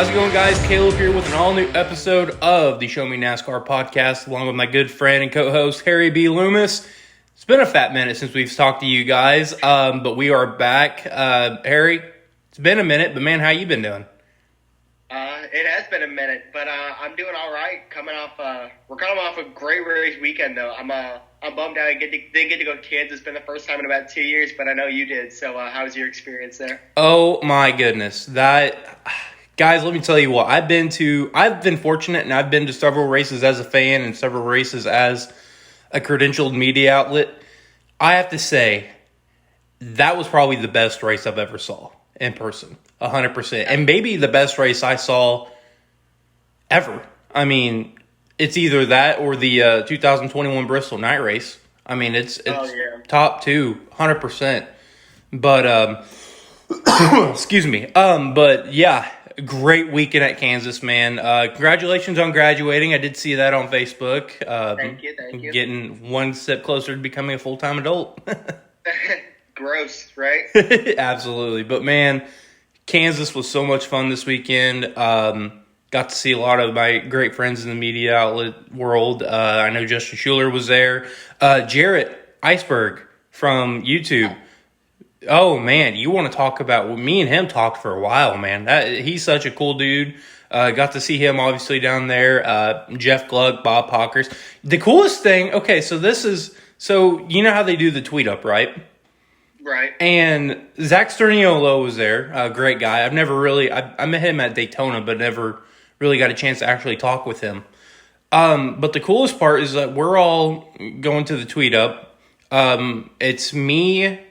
How's it going, guys? Kaleb here with an all-new episode of the Show Me NASCAR podcast, along with my good friend and co-host, Harry B. Loomis. It's been a fat minute since we've talked to you guys, but we are back. Harry, it's been a minute, but man, how you been doing? It has been a minute, but I'm doing all right. We're coming off a great race weekend, though. I'm bummed out I didn't get to go to Kansas. It's been the first time in about 2 years, but I know you did. So how was your experience there? Oh my goodness, guys, let me tell you what, I've been fortunate, and I've been to several races as a fan and several races as a credentialed media outlet. I have to say, that was probably the best race I've ever saw in person, 100%. And maybe the best race I saw ever. I mean, it's either that or the 2021 Bristol night race. I mean, it's top two, 100%. But, excuse me. But yeah, great weekend at Kansas, man. Congratulations on graduating. I did see that on Facebook. Thank you. Getting one step closer to becoming a full-time adult. Gross, right? Absolutely. But, man, Kansas was so much fun this weekend. Got to see a lot of my great friends in the media outlet world. I know Justin Schuler was there. Jarrett Iceberg from YouTube. Oh, man, you want to talk about – me and him talked for a while, man. He's such a cool dude. Got to see him, obviously, down there. Jeff Gluck, Bob Pockers. The coolest thing – okay, so you know how they do the tweet up, right? Right. And Zach Sterniolo was there, a great guy. I've never really – I met him at Daytona, but never really got a chance to actually talk with him. But the coolest part is that we're all going to the tweet up. It's me –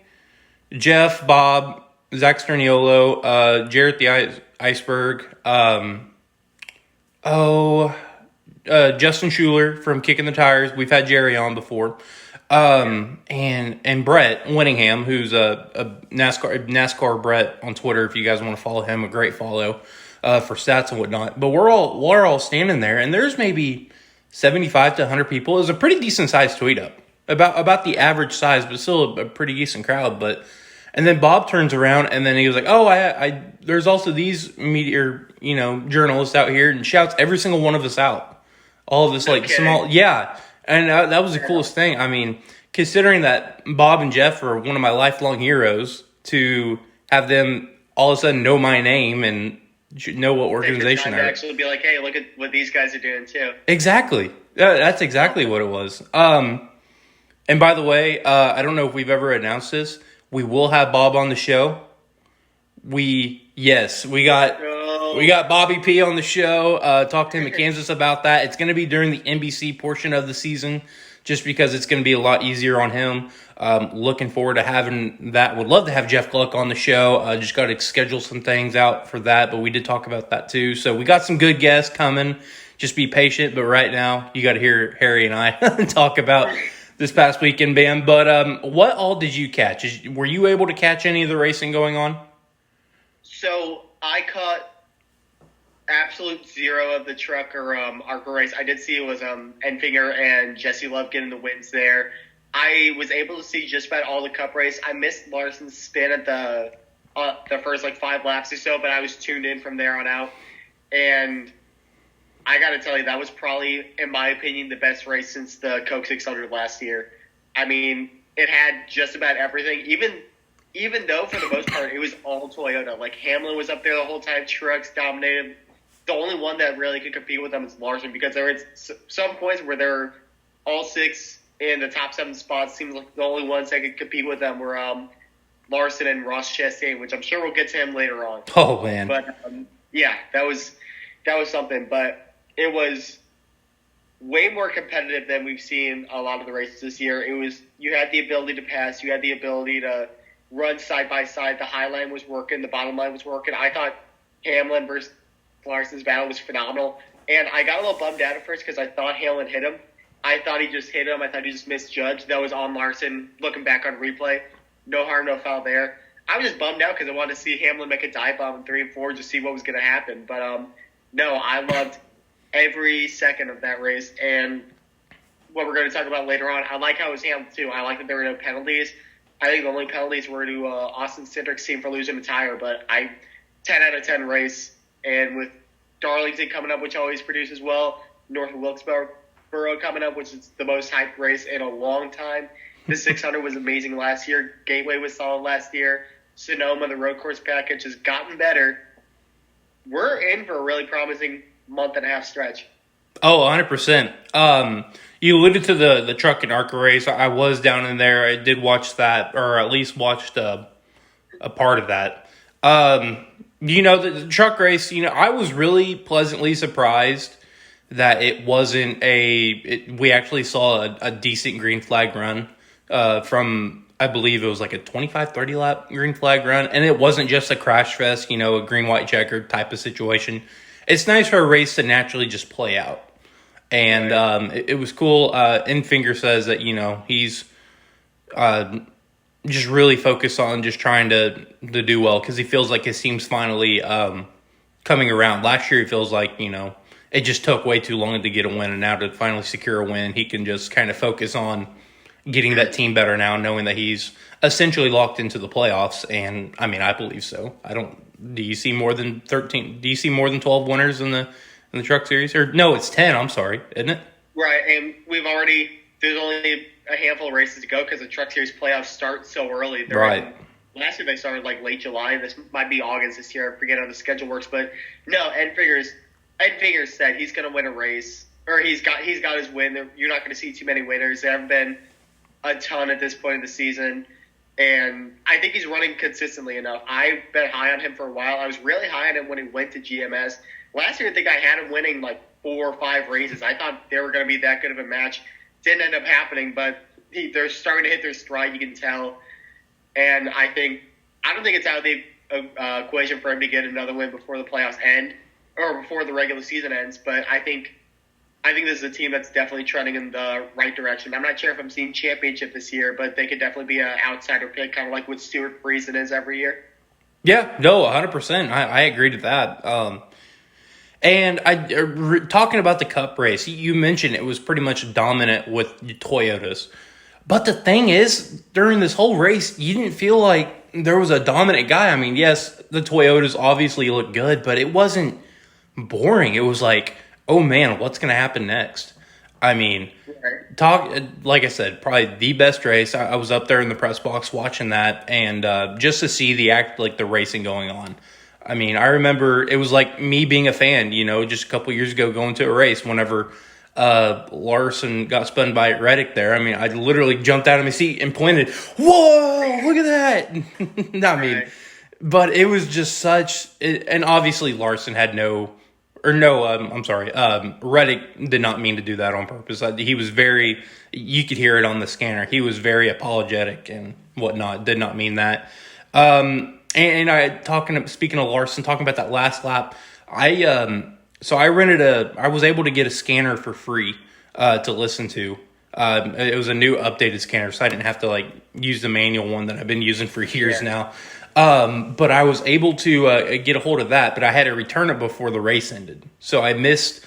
Jeff, Bob, Zach Sterniolo, Jarrett the Iceberg, Justin Schuler from Kicking the Tires. We've had Jerry on before. And Brett Winningham, who's a NASCAR Brett on Twitter, if you guys want to follow him, a great follow for stats and whatnot. But we're all standing there, and there's maybe 75 to 100 people. It was a pretty decent sized tweet up. About the average size, but still a pretty decent crowd. And then Bob turns around, and then he was like, "Oh, I there's also these media, journalists out here," and shouts every single one of us out. All of this small, yeah. And that was the coolest thing. I mean, considering that Bob and Jeff are one of my lifelong heroes, to have them all of a sudden know my name and know what organization they're actually be like, "Hey, look at what these guys are doing too." Exactly. That's exactly what it was. And by the way, I don't know if we've ever announced this. We will have Bob on the show. We got Bobby P on the show. Talked to him at Kansas about that. It's going to be during the NBC portion of the season, just because it's going to be a lot easier on him. Looking forward to having that. Would love to have Jeff Gluck on the show. Just got to schedule some things out for that, but we did talk about that too. So we got some good guests coming. Just be patient. But right now, you got to hear Harry and I talk about this past weekend, Bam. But what all did you catch? Were you able to catch any of the racing going on? So I caught absolute zero of the truck or ARCA race. I did see it was Enfinger and Jesse Love getting the wins there. I was able to see just about all the Cup race. I missed Larson's spin at the first 5 laps or so, but I was tuned in from there on out. And I got to tell you, that was probably, in my opinion, the best race since the Coke 600 last year. I mean, it had just about everything. Even though, for the most part, it was all Toyota. Hamlin was up there the whole time. Trucks dominated. The only one that really could compete with them is Larson, because there were some points where they were all 6 in the top 7 spots. Seems like the only ones that could compete with them were Larson and Ross Chastain, which I'm sure we'll get to him later on. Oh, man. But, yeah, that was something. But it was way more competitive than we've seen a lot of the races this year. You had the ability to pass. You had the ability to run side by side. The high line was working. The bottom line was working. I thought Hamlin versus Larson's battle was phenomenal. And I got a little bummed out at first because I thought Hamlin hit him. I thought he just hit him. I thought he just misjudged. That was on Larson. Looking back on replay, no harm, no foul there. I was just bummed out because I wanted to see Hamlin make a dive bomb in 3 and 4 to see what was going to happen. But no, I loved every second of that race. And what we're going to talk about later on, I like how it was handled too. I like that there were no penalties. I think the only penalties were to Austin Cindric's team for losing a tire. But 10 out of 10 race. And with Darlington coming up, which always produces well. North Wilkesboro coming up, which is the most hyped race in a long time. The 600 was amazing last year. Gateway was solid last year. Sonoma, the road course package, has gotten better. We're in for a really promising month and a half stretch. Oh, 100%. You alluded to the truck and ARCA race. I was down in there. I did watch that, or at least watched a part of that. The truck race, I was really pleasantly surprised that it wasn't we actually saw a decent green flag run from, I believe it was like a 25, 30 lap green flag run. And it wasn't just a crash fest, a green, white checkered type of situation. It's nice for a race to naturally just play out. And it was cool. Enfinger says that, he's just really focused on just trying to do well because he feels like his team's finally coming around. Last year, he feels like, it just took way too long to get a win. And now to finally secure a win, he can just kind of focus on getting that team better now, knowing that he's essentially locked into the playoffs. And, I believe so. Do you see more than 13? Do you see more than 12 winners in the truck series? Or no, it's 10. I'm sorry, isn't it? Right, and there's only a handful of races to go because the truck series playoffs start so early. Last year they started like late July. This might be August this year. I forget how the schedule works, but no. Ed Fingers said he's going to win a race, or he's got his win. You're not going to see too many winners. There haven't been a ton at this point in the season. And I think he's running consistently enough. I've been high on him for a while. I was really high on him when he went to GMS. Last year, I think I had him winning like 4 or 5 races. I thought they were going to be that good of a match. Didn't end up happening, but they're starting to hit their stride, you can tell. And I don't think it's out of the equation for him to get another win before the playoffs end, or before the regular season ends. But I think this is a team that's definitely trending in the right direction. I'm not sure if I'm seeing championship this year, but they could definitely be an outsider pick, kind of like what Stuart Friesen is every year. Yeah, no, 100%. I agree to that. And talking about the Cup race, you mentioned it was pretty much dominant with Toyotas. But the thing is, during this whole race, you didn't feel like there was a dominant guy. Yes, the Toyotas obviously looked good, but it wasn't boring. It was like, oh man, what's going to happen next? Like I said, probably the best race. I was up there in the press box watching that, and just to see the racing going on. I remember it was like me being a fan, just a couple years ago going to a race whenever Larson got spun by Reddick there. I literally jumped out of my seat and pointed, whoa, look at that. But it was just and obviously Larson had Reddick did not mean to do that on purpose. He was you could hear it on the scanner. He was very apologetic and whatnot, did not mean that. Speaking of Larson, talking about that last lap, I was able to get a scanner for free to listen to. It was a new updated scanner, so I didn't have to use the manual one that I've been using for years now. But I was able to get a hold of that, but I had to return it before the race ended. So I missed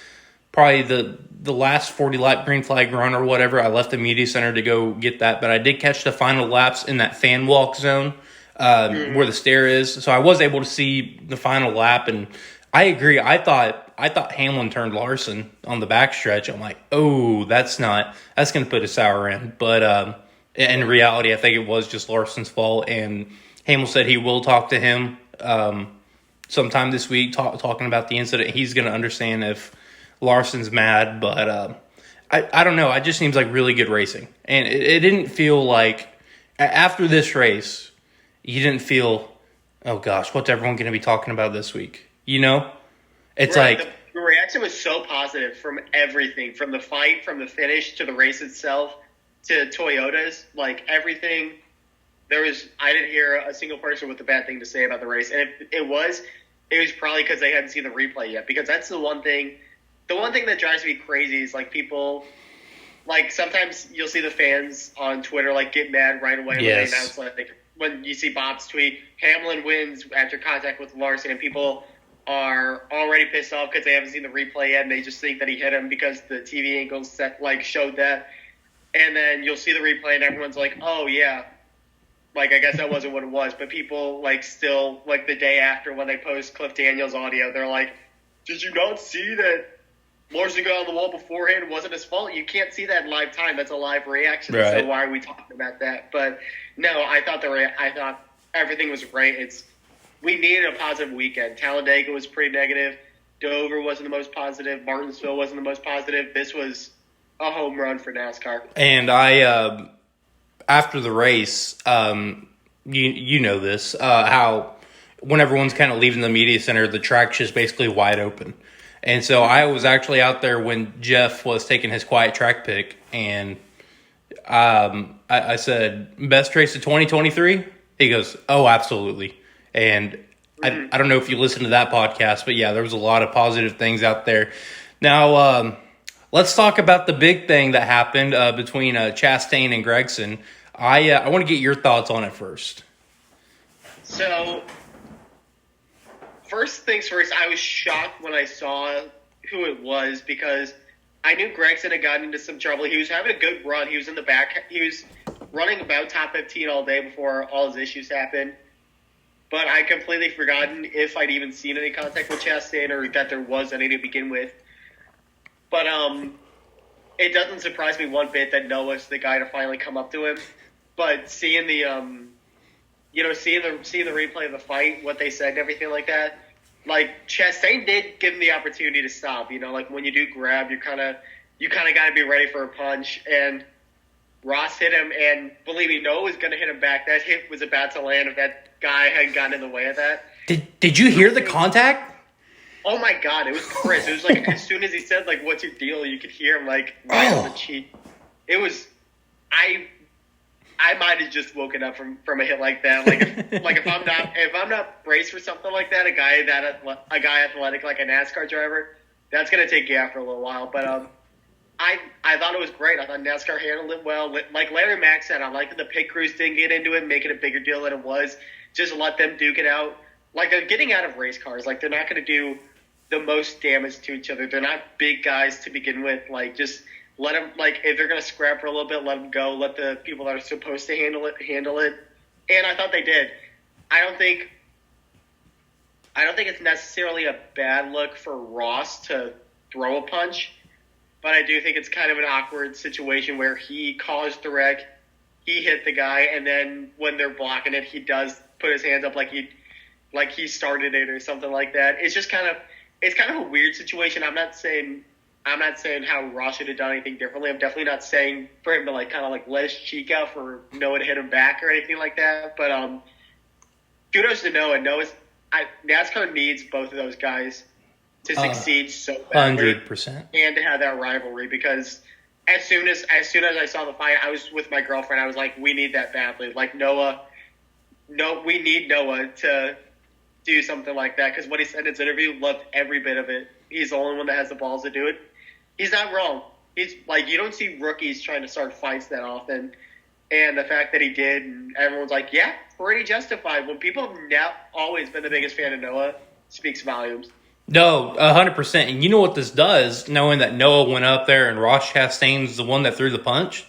probably the last 40 lap green flag run or whatever. I left the media center to go get that, but I did catch the final laps in that fan walk zone. Where the stair is. So I was able to see the final lap, and I agree. I thought Hamlin turned Larson on the backstretch. I'm like, oh, that's going to put a sour end. But in reality, I think it was just Larson's fault. And Hamlin said he will talk to him sometime this week, talking about the incident. He's going to understand if Larson's mad. But I don't know. It just seems like really good racing. And it didn't feel like after this race, you didn't feel, oh gosh, what's everyone going to be talking about this week? It's right. The reaction was so positive from everything, from the fight, from the finish, to the race itself, to Toyotas, everything. I didn't hear a single person with a bad thing to say about the race. And if it was probably because they hadn't seen the replay yet, because that's the one thing that drives me crazy is people, sometimes you'll see the fans on Twitter, get mad right away when they announce, when you see Bob's tweet, Hamlin wins after contact with Larson, and people are already pissed off because they haven't seen the replay yet, and they just think that he hit him because the TV angles showed that. And then you'll see the replay, and everyone's like, oh, yeah. I guess that wasn't what it was. But people, still, the day after when they post Cliff Daniels audio, they're like, did you not see that Larson got on the wall beforehand? It wasn't his fault. You can't see that in live time. That's a live reaction. Right. So why are we talking about that? But no, I thought everything was great. We needed a positive weekend. Talladega was pretty negative. Dover wasn't the most positive. Martinsville wasn't the most positive. This was a home run for NASCAR. And I, after the race, you know this, how when everyone's kind of leaving the media center, the track's just basically wide open. And so I was actually out there when Jeff was taking his quiet track pick, and I said, best race of 2023? He goes, oh, absolutely. And I don't know if you listened to that podcast, but yeah, there was a lot of positive things out there. Now, let's talk about the big thing that happened between Chastain and Gragson. I want to get your thoughts on it first. So, first things first, I was shocked when I saw who it was because I knew Gragson had gotten into some trouble. He was having a good run. He was in the back. He was running about top 15 all day before all his issues happened. But I completely forgotten if I'd even seen any contact with Chastain or that there was any to begin with. But it doesn't surprise me one bit that Noah's the guy to finally come up to him. But seeing the seeing the replay of the fight, what they said and everything like that, like Chastain did give him the opportunity to stop. Like when you do grab, you kind of got to be ready for a punch. And Ross hit him, and believe me, Noah was going to hit him back. That hit was about to land if that guy hadn't gotten in the way of that. Did you hear the contact? Oh my God, it was Chris. It was like as soon as he said like, "What's your deal?" you could hear him like right on the cheek. It was I might have just woken up from a hit like that. Like if I'm not braced for something like that, a guy athletic like a NASCAR driver, that's gonna take you after a little while. But I thought it was great. I thought NASCAR handled it well. Like Larry Mack said, I like that the pit crews didn't get into it, make it a bigger deal than it was. Just let them duke it out. Like they're getting out of race cars. Like they're not gonna do the most damage to each other. They're not big guys to begin with. Like just let them, like, if they're going to scrap for a little bit, let them go. Let the people that are supposed to handle it. And I thought they did. I don't think it's necessarily a bad look for Ross to throw a punch, but I do think it's kind of an awkward situation where he caused the wreck, he hit the guy, and then when they're blocking it, he does put his hands up like he started it or something like that. It's just kind of a weird situation. I'm not saying how Ross should have done anything differently. I'm definitely not saying for him to let his cheek out for Noah to hit him back or anything like that. But kudos to Noah. NASCAR needs both of those guys to succeed so badly, 100%, and to have that rivalry. Because as soon as I saw the fight, I was with my girlfriend. I was like, we need that badly. Like we need Noah to do something like that. Because what he said in his interview, loved every bit of it. He's the only one that has the balls to do it. He's not wrong. He's like, you don't see rookies trying to start fights that often. And the fact that he did, and everyone's like, yeah, pretty justified. When people have not always been the biggest fan of Noah, speaks volumes. No, 100%. And you know what this does, knowing that Noah went up there and Ross Chastain's the one that threw the punch?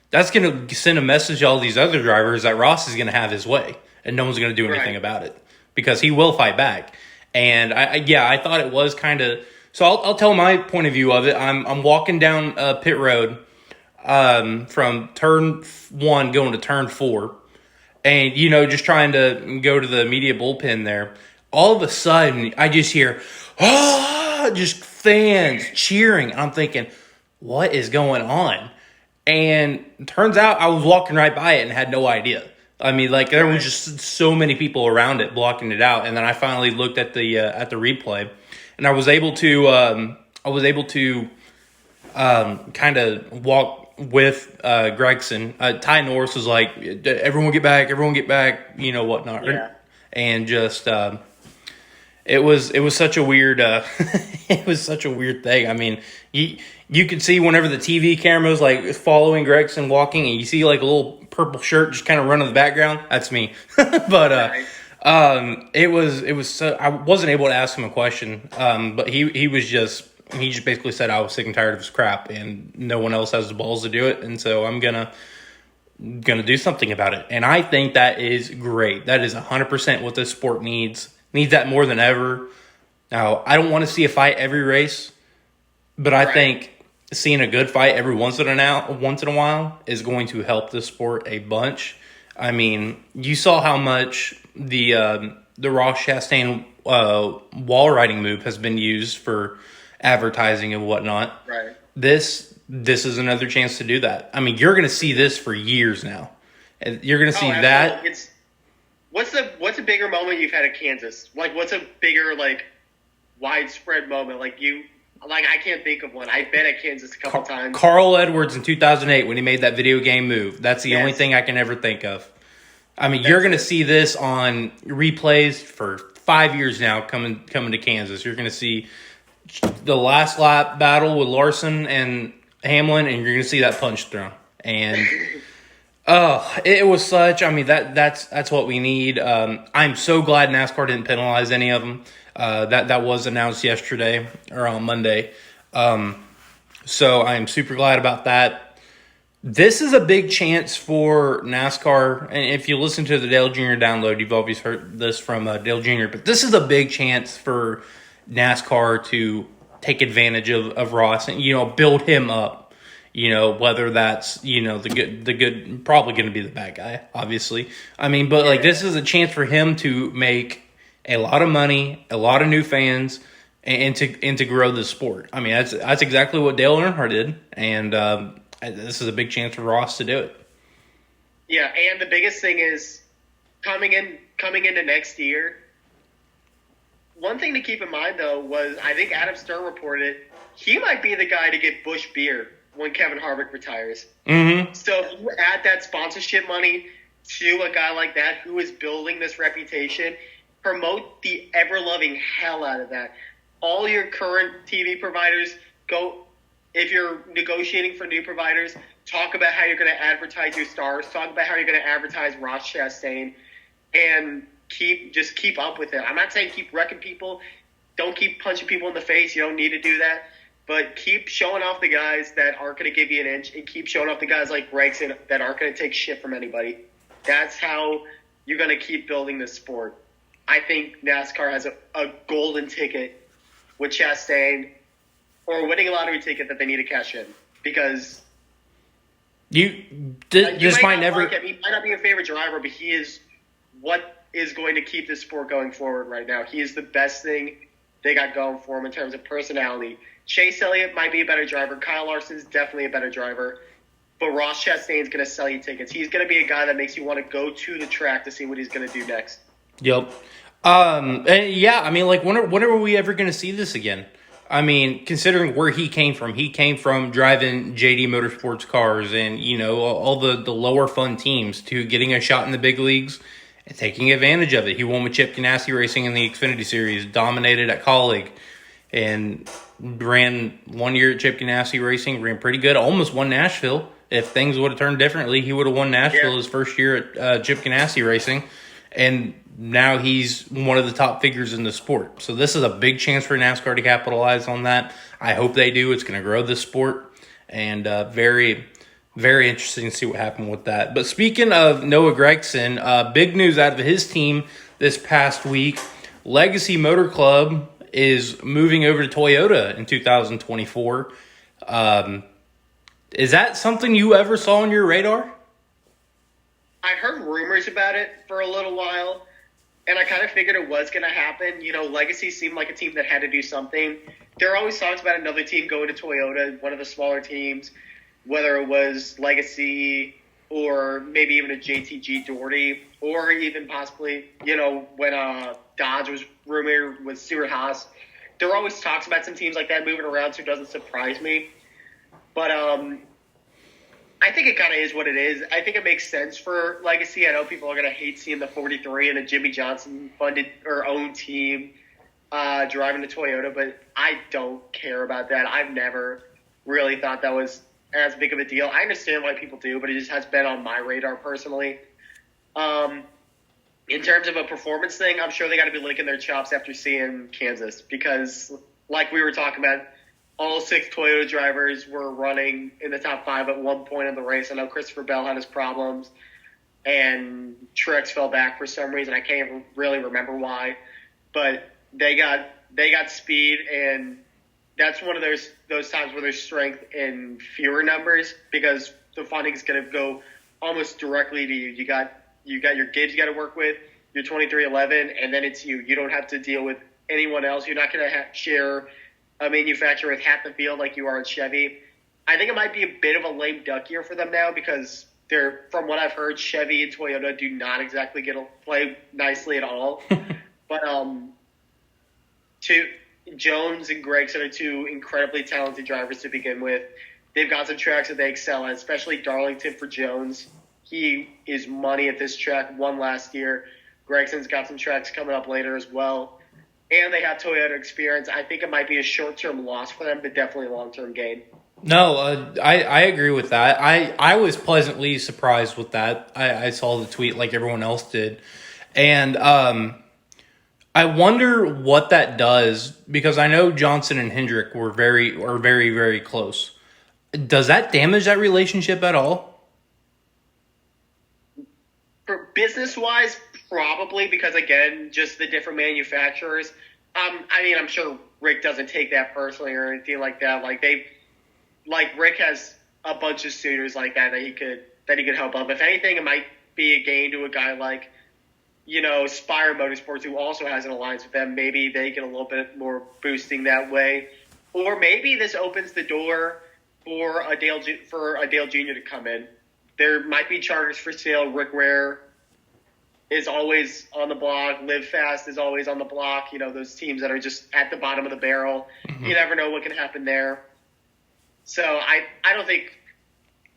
That's going to send a message to all these other drivers that Ross is going to have his way, and no one's going to do anything about it because he will fight back. And I thought it was kind of. So I'll tell my point of view of it. I'm walking down pit road from turn 1 going to turn 4, and just trying to go to the media bullpen there. All of a sudden, I just hear just fans cheering. I'm thinking, what is going on? And it turns out I was walking right by it and had no idea. I mean, there was just so many people around it blocking it out, and then I finally looked at the replay, and I was able to kind of walk with Gragson. Ty Norris was like, "Everyone get back, whatnot," yeah. And just it was such a weird it was such a weird thing. I mean, you could see whenever the TV camera was following Gragson walking, and you see a little purple shirt just kind of run in the background. That's me. But it was so, I wasn't able to ask him a question. But he just basically said I was sick and tired of his crap, and no one else has the balls to do it, and so I'm gonna do something about it. And I think that is great. That is 100% what this sport needs. Needs that more than ever. Now, I don't want to see a fight every race, but I think seeing a good fight every once in a while is going to help the sport a bunch. I mean, you saw how much the Ross Chastain wall riding move has been used for advertising and whatnot. Right. This is another chance to do that. I mean, you're going to see this for years now. You're going to see that. What's a bigger moment you've had at Kansas? Like, what's a bigger, like, widespread moment? Like, I can't think of one. I've been at Kansas a couple times. Carl Edwards in 2008 when he made that video game move. That's the only thing I can ever think of. I mean, you're going to see this on replays for 5 years now coming to Kansas. You're going to see the last lap battle with Larson and Hamlin, and you're going to see that punch thrown. And it was such. I mean, that's what we need. I'm so glad NASCAR didn't penalize any of them. That was announced yesterday or on Monday. So I'm super glad about that. This is a big chance for NASCAR. And if you listen to the Dale Jr. download, you've always heard this from Dale Jr. But this is a big chance for NASCAR to take advantage of Ross and, build him up. Whether that's, the good, probably going to be the bad guy, obviously. I mean, but this is a chance for him to make a lot of money, a lot of new fans, and to grow the sport. I mean, that's exactly what Dale Earnhardt did, and this is a big chance for Ross to do it. Yeah, and the biggest thing is coming into next year. One thing to keep in mind, though, was I think Adam Stern reported he might be the guy to get Busch Beer when Kevin Harvick retires. Mm-hmm. So if you add that sponsorship money to a guy like that who is building this reputation, promote the ever-loving hell out of that. All your current TV providers, if you're negotiating for new providers, talk about how you're going to advertise your stars, talk about how you're going to advertise Ross Chastain, and keep up with it. I'm not saying keep wrecking people. Don't keep punching people in the face. You don't need to do that. But keep showing off the guys that aren't going to give you an inch, and keep showing off the guys like Gragson that aren't going to take shit from anybody. That's how you're going to keep building this sport. I think NASCAR has a golden ticket with Chastain, or a winning lottery ticket that they need to cash in, because this might never. Like him. He might not be your favorite driver, but he is what is going to keep this sport going forward right now. He is the best thing they got going for him in terms of personality. Chase Elliott might be a better driver. Kyle Larson's definitely a better driver. But Ross Chastain's going to sell you tickets. He's going to be a guy that makes you want to go to the track to see what he's going to do next. Yep. And yeah, I mean, when are we ever going to see this again? I mean, considering where he came from driving JD Motorsports cars and, all the lower fun teams to getting a shot in the big leagues and taking advantage of it. He won with Chip Ganassi Racing in the Xfinity Series, dominated at Kaleb, and ran 1 year at Chip Ganassi Racing, ran pretty good, almost won Nashville. If things would have turned differently, he would have won Nashville his first year at Chip Ganassi Racing. And now he's one of the top figures in the sport. So this is a big chance for NASCAR to capitalize on that. I hope they do. It's going to grow this sport. And very, very interesting to see what happened with that. But speaking of Noah Gragson, big news out of his team this past week. Legacy Motor Club is moving over to Toyota in 2024. Is that something you ever saw on your radar? I heard rumors about it for a little while, and I kind of figured it was going to happen. Legacy seemed like a team that had to do something. There are always talks about another team going to Toyota, one of the smaller teams, whether it was Legacy or maybe even a JTG Doherty, or even possibly, when Dodge was rumored with Stuart Haas. There are always talks about some teams like that moving around, so it doesn't surprise me. But I think it kind of is what it is. I think it makes sense for Legacy. I know people are going to hate seeing the 43 and a Jimmy Johnson funded or owned team driving to Toyota, but I don't care about that. I've never really thought that was as big of a deal. I understand why people do, but it just has been on my radar personally. In terms of a performance thing, I'm sure they got to be licking their chops after seeing Kansas, because like we were talking about, all 6 Toyota drivers were running in the top 5 at one point in the race. I know Christopher Bell had his problems, and Truex fell back for some reason. I can't really remember why. But they got they got speed, and that's one of those times where there's strength in fewer numbers because the funding is going to go almost directly to you. You got your Gibbs you got to work with, your 2311, and then it's you. You don't have to deal with anyone else. You're not going to share a manufacturer with half the field like you are at Chevy. I think it might be a bit of a lame duck year for them now because from what I've heard, Chevy and Toyota do not exactly play nicely at all. But Jones and Gragson are two incredibly talented drivers to begin with. They've got some tracks that they excel at, especially Darlington for Jones. He is money at this track, won last year. Gregson's got some tracks coming up later as well. And they have Toyota experience. I think it might be a short-term loss for them, but definitely a long-term gain. No, I agree with that. I was pleasantly surprised with that. I saw the tweet like everyone else did. And I wonder what that does because I know Johnson and Hendrick were very, very close. Does that damage that relationship at all? For business-wise, probably because, again, just the different manufacturers. I mean, I'm sure Rick doesn't take that personally or anything like that. Like Rick has a bunch of suitors like that he could help up. If anything, it might be a gain to a guy like, Spire Motorsports, who also has an alliance with them. Maybe they get a little bit more boosting that way. Or maybe this opens the door for a Dale Jr. to come in. There might be charters for sale. Rick Ware is always on the block. Live Fast is always on the block. Those teams that are just at the bottom of the barrel. Mm-hmm. You never know what can happen there. So I don't think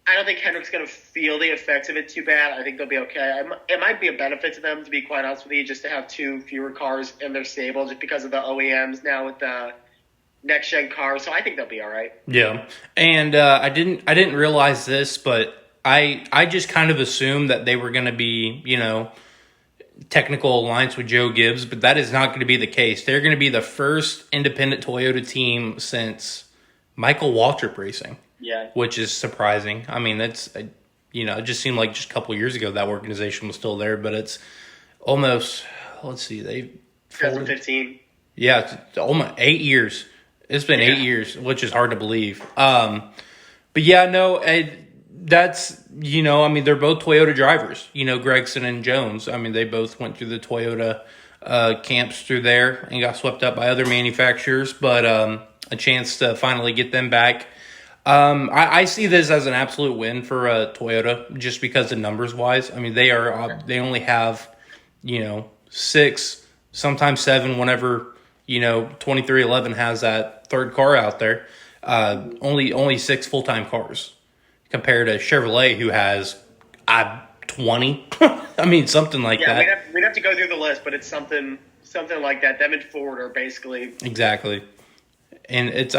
Hendrick's going to feel the effects of it too bad. I think they'll be okay. It might be a benefit to them, to be quite honest with you, just to have two fewer cars in their stable just because of the OEMs now with the next-gen cars. So I think they'll be all right. Yeah. And I didn't realize this, but I just kind of assumed that they were going to be, technical alliance with Joe Gibbs, but that is not going to be the case. They're going to be the first independent Toyota team since Michael Waltrip Racing. Yeah. Which is surprising. I mean, it just seemed like just a couple years ago that organization was still there, but it's almost, 2015. Yeah, it's almost 8 years. It's been 8 years, which is hard to believe. But yeah, no, that's, they're both Toyota drivers, Gragson and Jones. I mean, they both went through the Toyota camps through there and got swept up by other manufacturers, but a chance to finally get them back. I see this as an absolute win for Toyota just because of numbers wise. I mean, they only have, 6, sometimes 7 whenever, 2311 has that third car out there. Only 6 full-time cars compared to Chevrolet, who has 20. I mean, something like that. Yeah, we'd have to go through the list, but it's something like that. Them and Ford are basically exactly. And it's,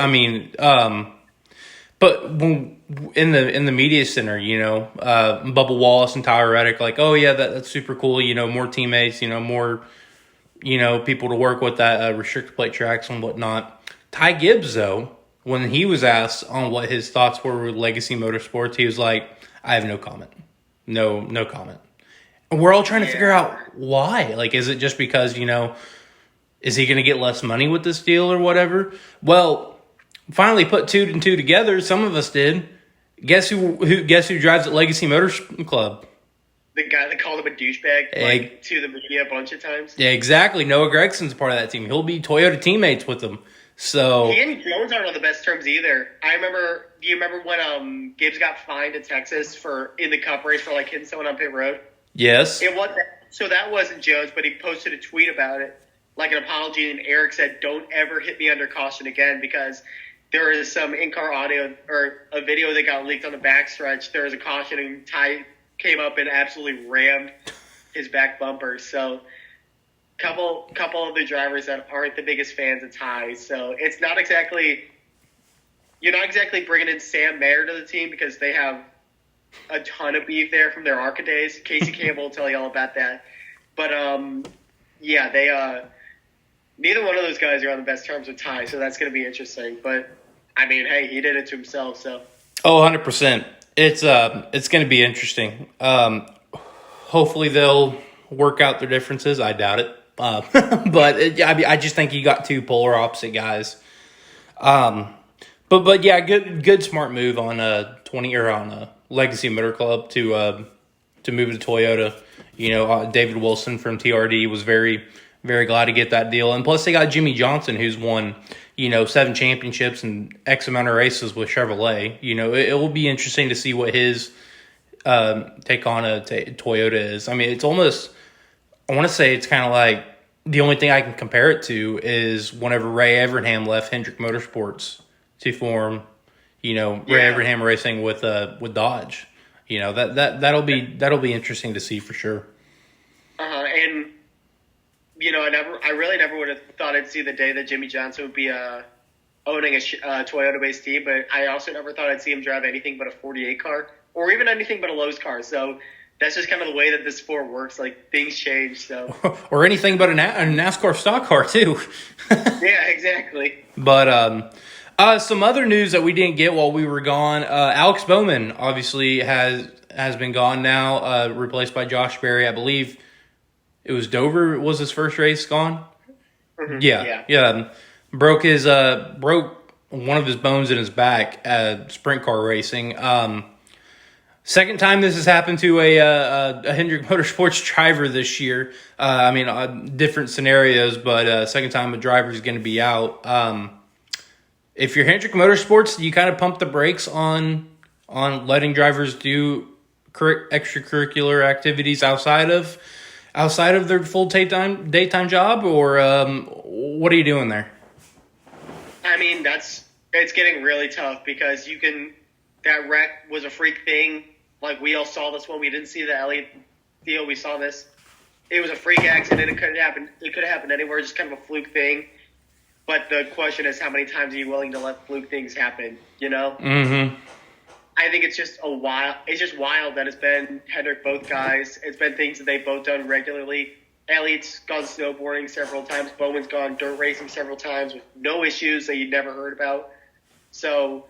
but when, in the media center, Bubba Wallace and Tyler Reddick, like, oh yeah, that's super cool. More teammates, more, people to work with that restricted plate tracks and whatnot. Ty Gibbs, though, when he was asked on what his thoughts were with Legacy Motorsports, he was like, I have no comment. No comment. And we're all trying to figure out why. Like, is it just because, is he going to get less money with this deal or whatever? Well, finally put 2 and 2 together. Some of us did. Guess who drives at Legacy Motors Club? The guy that called him a douchebag to the media a bunch of times. Yeah, exactly. Noah Gregson's part of that team. He'll be Toyota teammates with them. So he and Jones aren't on the best terms either. Do you remember when Gibbs got fined in Texas in the Cup race for hitting someone on pit road? Yes. So that wasn't Jones, but he posted a tweet about it, like an apology, and Eric said, "Don't ever hit me under caution again," because there is some in-car audio or a video that got leaked on the backstretch. There was a caution, and Ty came up and absolutely rammed his back bumper. So couple of the drivers that aren't the biggest fans of Ty. So it's not exactly – you're not exactly bringing in Sam Mayer to the team because they have a ton of beef there from their ARCA days. Casey Campbell will tell you all about that. But, they neither one of those guys are on the best terms with Ty, so that's going to be interesting. But, I mean, hey, he did it to himself, so. Oh, 100%. It's going to be interesting. Hopefully they'll work out their differences. I doubt it. I just think you got two polar opposite guys. But yeah, good smart move on 20 or on Legacy Motor Club to move to Toyota. David Wilson from TRD was very, very glad to get that deal, and plus they got Jimmy Johnson, who's won 7 championships and X amount of races with Chevrolet. It will be interesting to see what his take on a Toyota is. I mean, it's almost, I want to say it's kind of like the only thing I can compare it to is whenever Ray Evernham left Hendrick Motorsports to form, Ray Evernham Racing with Dodge. That'll be interesting to see for sure. And I really never would have thought I'd see the day that Jimmy Johnson would be owning a Toyota-based team, but I also never thought I'd see him drive anything but a 48 car or even anything but a Lowe's car. So that's just kind of the way that this sport works. Like, things change. So or anything but a NASCAR stock car too. Yeah, exactly. But some other news that we didn't get while we were gone. Alex Bowman obviously has been gone now, replaced by Josh Berry. I believe it was Dover was his first race gone. Mm-hmm. Yeah. Broke one of his bones in his back at sprint car racing. Second time this has happened to a Hendrick Motorsports driver this year. Different scenarios, but second time a driver is going to be out. If you're Hendrick Motorsports, you kind of pump the brakes on letting drivers do extracurricular activities outside of their full daytime job, or what are you doing there? I mean, it's getting really tough because that wreck was a freak thing. Like, we all saw this one. We didn't see the Elliott deal. We saw this. It was a freak accident. It could have happened anywhere. Just kind of a fluke thing. But the question is, how many times are you willing to let fluke things happen? Mm-hmm. I think it's just wild that it's been Hendrick both guys. It's been things that they've both done regularly. Elliott's gone snowboarding several times. Bowman's gone dirt racing several times with no issues that you'd never heard about. So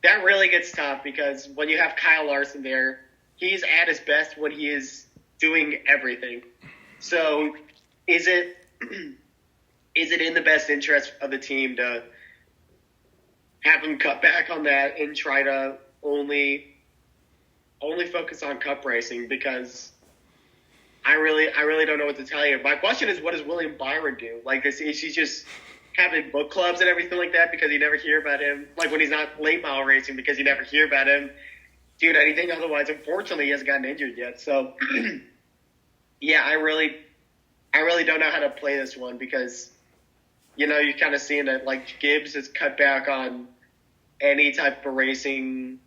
that really gets tough because when you have Kyle Larson there, he's at his best when he is doing everything. So is it in the best interest of the team to have him cut back on that and try to only focus on cup racing? Because I really don't know what to tell you. My question is, what does William Byron do? Like, is he just having book clubs and everything like that because you never hear about him? Like, when he's not late model racing because you never hear about him doing anything otherwise. Unfortunately, he hasn't gotten injured yet. So, yeah, I really don't know how to play this one because, you're kind of seeing that, like, Gibbs has cut back on any type of racing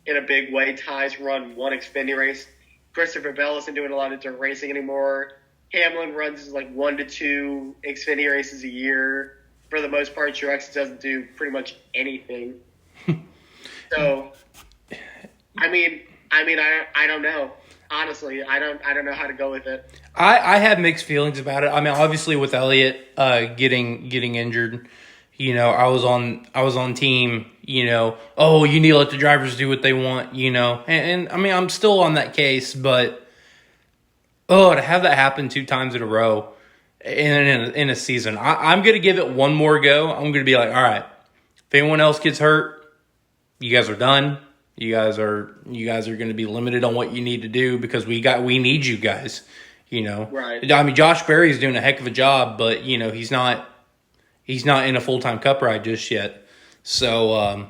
in a big way. Ty's run one Xfinity race. Christopher Bell isn't doing a lot of dirt racing anymore. Hamlin runs like 1 to 2 Xfinity races a year. For the most part, Truex doesn't do pretty much anything. So, I don't know. Honestly, I don't know how to go with it. I have mixed feelings about it. I mean, obviously with Elliott getting injured, I was on team, you need to let the drivers do what they want, and I mean, I'm still on that case, but to have that happen 2 times in a row in a season, I'm going to give it one more go. I'm going to be like, all right, if anyone else gets hurt, you guys are done. You guys are going to be limited on what you need to do because we need you guys, Right. I mean, Josh Berry's doing a heck of a job, but he's not in a full-time cup ride just yet. So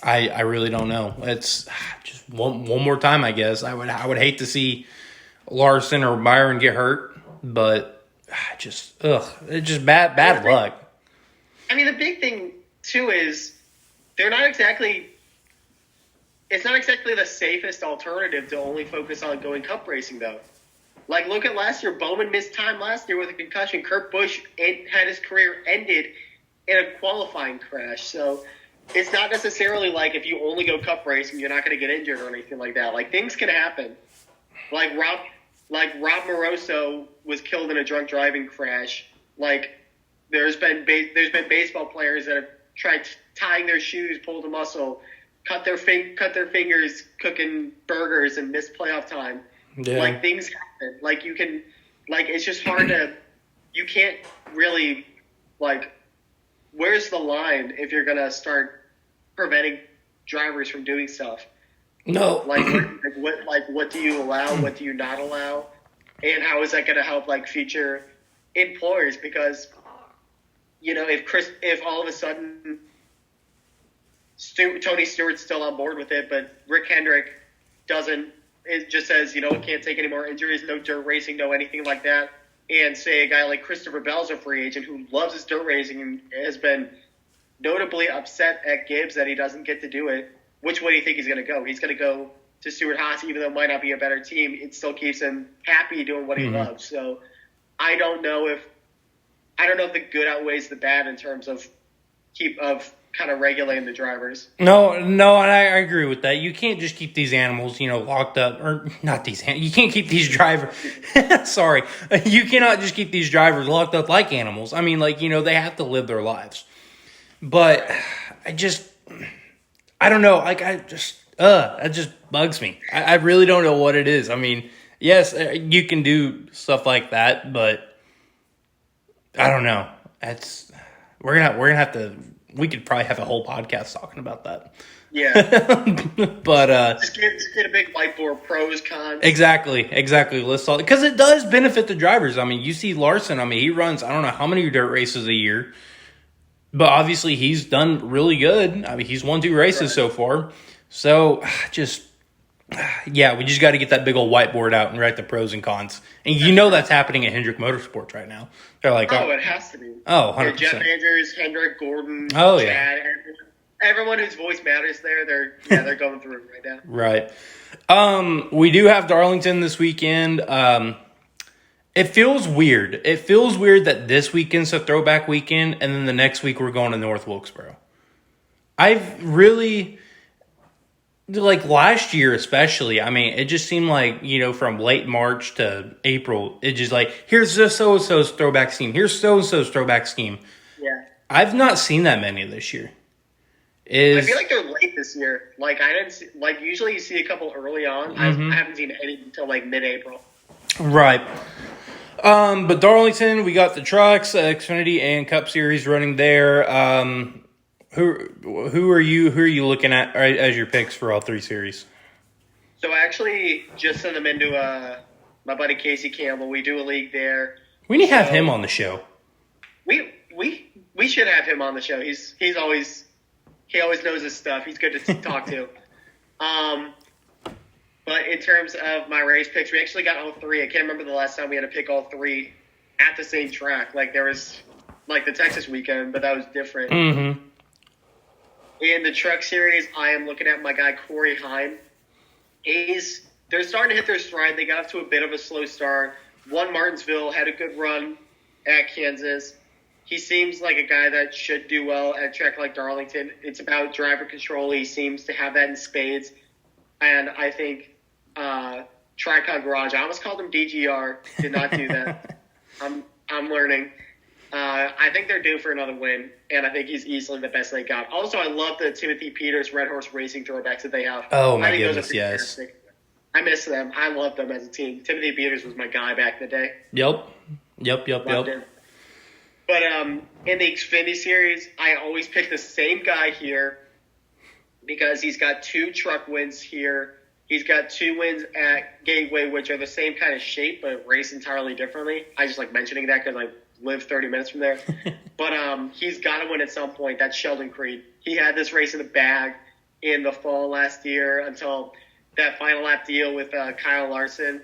I really don't know. It's just one more time, I guess. I would hate to see Larson or Byron get hurt, but it's just bad luck. I mean, the big thing too is they're not exactly. It's not exactly the safest alternative to only focus on going cup racing, though. Like, look at last year. Bowman missed time last year with a concussion. Kurt Busch had his career ended in a qualifying crash. So it's not necessarily like if you only go cup racing, you're not going to get injured or anything like that. Like, things can happen. Like Rob Moroso was killed in a drunk driving crash. Like, there's been baseball players that have tried tying their shoes, pulled a muscle, cut their fingers cooking burgers and missed playoff time. Yeah. Like, things happen. Like, it's just hard to you can't really, like, where's the line if you're going to start preventing drivers from doing stuff? No. What do you allow? What do you not allow? And how is that going to help, like, future employers? Because, you know, if all of a sudden Tony Stewart's still on board with it, but Rick Hendrick doesn't, it just says, you know, can't take any more injuries, no dirt racing, no anything like that. And say a guy like Christopher Bell's a free agent who loves his dirt racing and has been notably upset at Gibbs that he doesn't get to do it. Which way do you think he's going to go? He's going to go to Stewart-Haas, even though it might not be a better team. It still keeps him happy doing what he loves. So I don't know if the good outweighs the bad in terms of kind of regulating the drivers. No, and I agree with that. You can't just keep these animals, you know, locked up, or not these. You can't keep these drivers. Sorry, you cannot just keep these drivers locked up like animals. I mean, like, you know, they have to live their lives. But I don't know. Like, that just bugs me. I really don't know what it is. I mean, yes, you can do stuff like that, but I don't know. We're gonna have to. We could probably have a whole podcast talking about that. Yeah. But just get a big whiteboard, pros, cons. Exactly. Let's talk, because it does benefit the drivers. I mean, you see Larson. I mean, he runs I don't know how many dirt races a year, but obviously he's done really good. I mean, he's won 2 races so far. So we just got to get that big old whiteboard out and write the pros and cons. And you know that's happening at Hendrick Motorsports right now. They're like, it has to be. Oh, 100%. Jeff Andrews, Hendrick, Gordon, Chad, yeah. Everyone whose voice matters there, they're going through it right now. Right. We do have Darlington this weekend. It feels weird. It feels weird that this weekend's a throwback weekend, and then the next week we're going to North Wilkesboro. I've really, like last year especially, I mean, it just seemed like, you know, from late March to April, it just like, here's this so-and-so's throwback scheme. Here's so-and-so's throwback scheme. Yeah. I've not seen that many this year. I feel like they're late this year. Like, I didn't see, like, usually you see a couple early on. I haven't seen any until, like, mid-April. Right. But Darlington, we got the trucks, Xfinity and Cup Series running there. Who are you looking at as your picks for all 3 series? So I actually just sent them into my buddy Casey Campbell. We do a league there. We need to have him on the show. We should have him on the show. He always knows his stuff. He's good to talk to. But in terms of my race picks, we actually got all 3. I can't remember the last time we had to pick all 3 at the same track. Like, there was, like, the Texas weekend, but that was different. Mm-hmm. In the truck series, I am looking at my guy Corey Heim. They're starting to hit their stride. They got off to a bit of a slow start. Won Martinsville, had a good run at Kansas. He seems like a guy that should do well at a track like Darlington. It's about driver control. He seems to have that in spades. And I think Tricon Garage, I almost called him DGR. Did not do that. I'm learning. I think they're due for another win, and I think he's easily the best they got. Also, I love the Timothy Peters Red Horse Racing throwbacks that they have. Oh, my goodness, yes. I miss them. I love them as a team. Timothy Peters was my guy back in the day. Yep. But in the Xfinity Series, I always pick the same guy here because he's got 2 truck wins here. He's got 2 wins at Gateway, which are the same kind of shape, but race entirely differently. I just like mentioning that because I live 30 minutes from there. But he's got to win at some point. That's Sheldon Creed. He had this race in the bag in the fall last year until that final lap deal with Kyle Larson.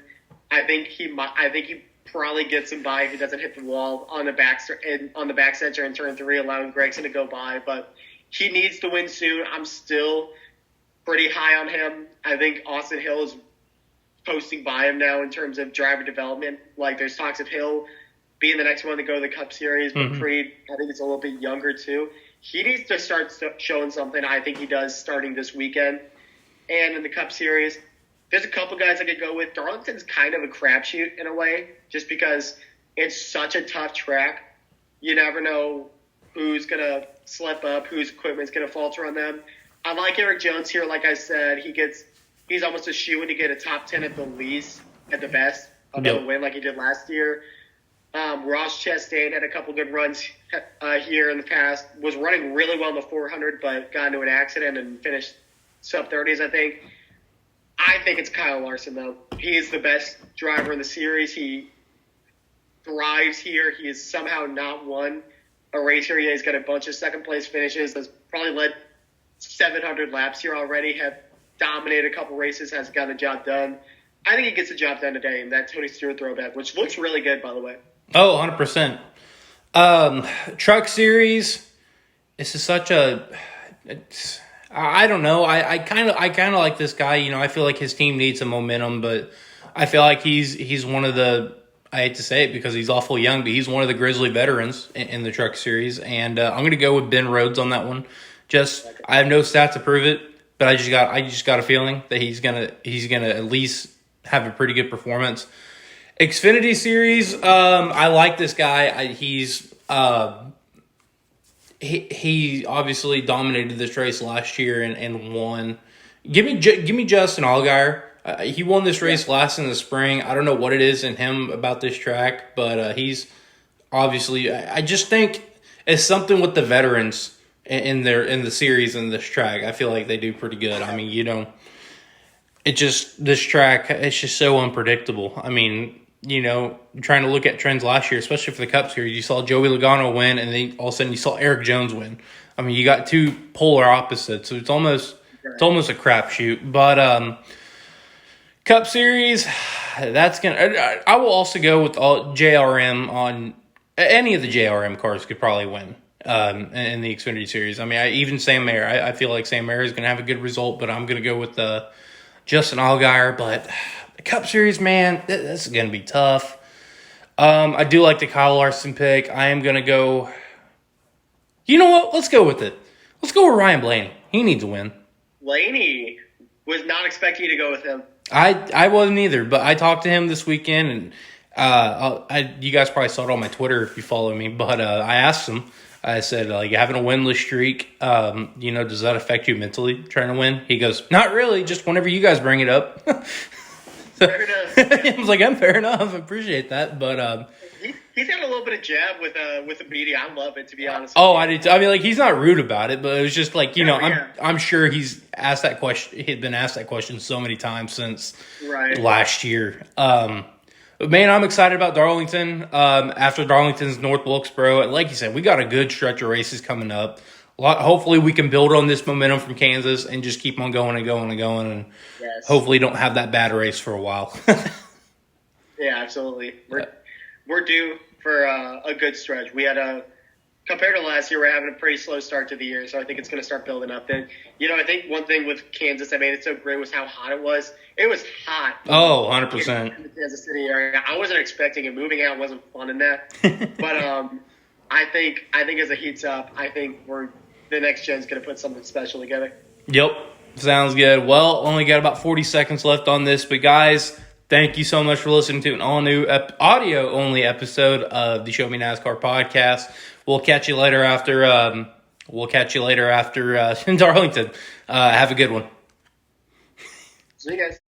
I think he probably gets him by if he doesn't hit the wall on the backstretcher in turn 3, allowing Gragson to go by. But he needs to win soon. I'm still pretty high on him. I think Austin Hill is posting by him now in terms of driver development. Like, there's talks of Hill being the next one to go to the Cup Series, but Creed, I think it's a little bit younger too. He needs to start showing something. I think he does starting this weekend. And in the Cup Series, there's a couple guys I could go with. Darlington's kind of a crapshoot in a way, just because it's such a tough track. You never know who's going to slip up, whose equipment's going to falter on them. I like Eric Jones here. Like I said, he's almost a shoo-in to get a top 10 at the least, at the best. Another win like he did last year. Ross Chastain had a couple good runs here in the past. Was running really well in the 400, but got into an accident and finished sub-30s, I think. I think it's Kyle Larson, though. He is the best driver in the series. He thrives here. He has somehow not won a race here yet. He's got a bunch of second-place finishes. Has probably led 700 laps here already. Have dominated a couple races. Has got the job done. I think he gets the job done today in that Tony Stewart throwback, which looks really good, by the way. Oh, 100%. Truck series. This is such a. I don't know. I kind of like this guy. You know, I feel like his team needs some momentum, but I feel like he's one of the. I hate to say it because he's awful young, but he's one of the Grizzly veterans in the truck series, and I'm going to go with Ben Rhodes on that one. I have no stats to prove it, but I just got a feeling that he's gonna at least have a pretty good performance. Xfinity Series, I like this guy. He obviously dominated this race last year and won. Give me Justin Allgaier. He won this race last in the spring. I don't know what it is in him about this track, but he's obviously. I just think it's something with the veterans in the series and this track. I feel like they do pretty good. I mean, this track, it's just so unpredictable. I mean, trying to look at trends last year, especially for the Cup Series, you saw Joey Logano win, and then all of a sudden you saw Eric Jones win. I mean, you got two polar opposites, so it's almost a crapshoot. But Cup Series, that's gonna. I will also go with all JRM on any of the JRM cars could probably win in the Xfinity Series. I mean, even Sam Mayer. I feel like Sam Mayer is going to have a good result, but I'm going to go with Justin Allgaier. But the Cup Series, man, this is going to be tough. I do like the Kyle Larson pick. I am going to go. You know what? Let's go with it. Let's go with Ryan Blaney. He needs a win. Blaney was not expecting you to go with him. I wasn't either, but I talked to him this weekend, and you guys probably saw it on my Twitter if you follow me. But I asked him. I said, having a winless streak, does that affect you mentally trying to win? He goes, not really, just whenever you guys bring it up. Fair enough. I was like, fair enough. I appreciate that. But he's got a little bit of jab with the media. I love it, to be honest. Oh, I did too. I mean, he's not rude about it, but it was just like, I'm sure he's asked that question. He'd been asked that question so many times since last year. But man, I'm excited about Darlington. After Darlington's North Wilkesboro, and like you said, we got a good stretch of races coming up. Hopefully, we can build on this momentum from Kansas and just keep on going and going and going, and hopefully, don't have that bad race for a while. Yeah, absolutely. We're due for a good stretch. We had compared to last year, we're having a pretty slow start to the year, so I think it's going to start building up. And I think one thing with Kansas that made it so great was how hot it was. It was hot. Oh, 100%. In the Kansas City area. I wasn't expecting it. Moving out wasn't fun in that. But I think as it heats up, I think the next gen's going to put something special together. Yep. Sounds good. Well, only got about 40 seconds left on this, but guys, thank you so much for listening to an all-new audio-only episode of the Show Me NASCAR podcast. We'll catch you later after Darlington. Have a good one. See you guys.